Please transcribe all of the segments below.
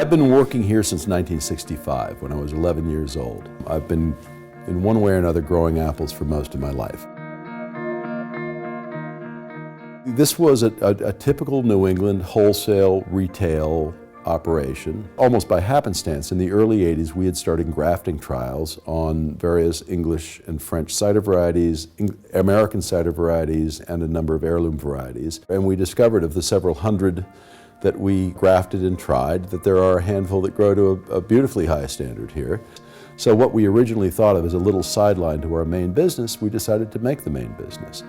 I've been working here since 1965, when I was 11 years old. I've been, in one way or another, growing apples for most of my life. This was a typical New England wholesale retail operation. Almost by happenstance, in the early 80s, we had started grafting trials on various English and French cider varieties, American cider varieties, and a number of heirloom varieties. And we discovered, of the several hundred that we grafted and tried, that there are a handful that grow to a beautifully high standard here. So what we originally thought of as a little sideline to our main business, we decided to make the main business.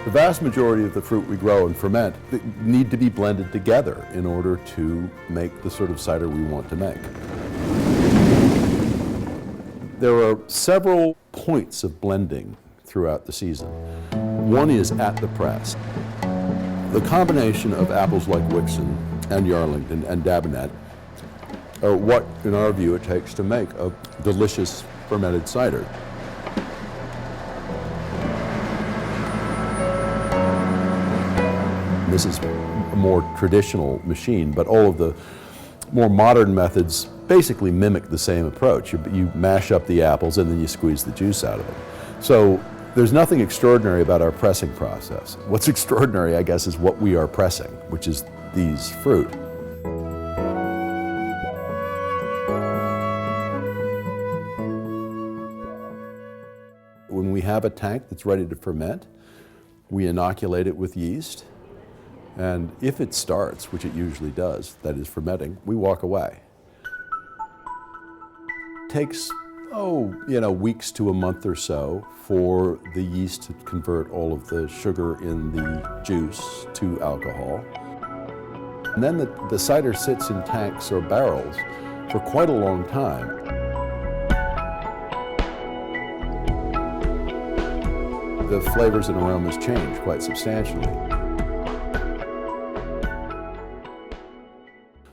The vast majority of the fruit we grow and ferment need to be blended together in order to make the sort of cider we want to make. There are several points of blending throughout the season. One is at the press. The combination of apples like Wixon and Yarlington and Dabinet are what, in our view, it takes to make a delicious fermented cider. This is a more traditional machine, but all of the more modern methods basically mimic the same approach. You mash up the apples and then you squeeze the juice out of them. So there's nothing extraordinary about our pressing process. What's extraordinary, I guess, is what we are pressing, which is these fruit. When we have a tank that's ready to ferment, we inoculate it with yeast. And if it starts, which it usually does, that is fermenting, we walk away. It takes, weeks to a month or so for the yeast to convert all of the sugar in the juice to alcohol. And then the cider sits in tanks or barrels for quite a long time. The flavors and aromas change quite substantially.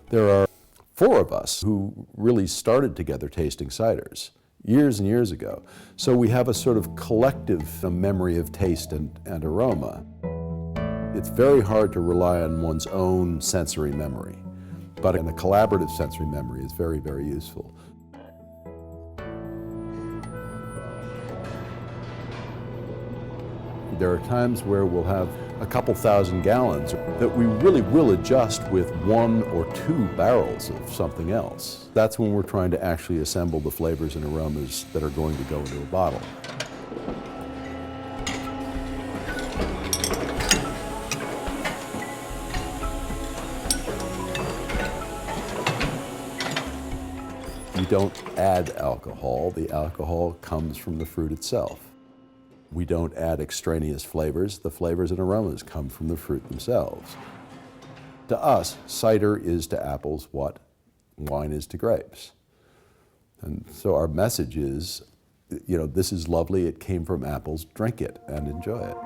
There are 4 of us who really started together tasting ciders years and years ago. So we have a sort of collective memory of taste and aroma. It's very hard to rely on one's own sensory memory, but a collaborative sensory memory is very, very useful. There are times where we'll have a couple thousand gallons that we really will adjust with 1 or 2 barrels of something else. That's when we're trying to actually assemble the flavors and aromas that are going to go into a bottle. We don't add alcohol. The alcohol comes from the fruit itself. We don't add extraneous flavors. The flavors and aromas come from the fruit themselves. To us, cider is to apples what wine is to grapes. And so our message is, this is lovely, it came from apples, drink it and enjoy it.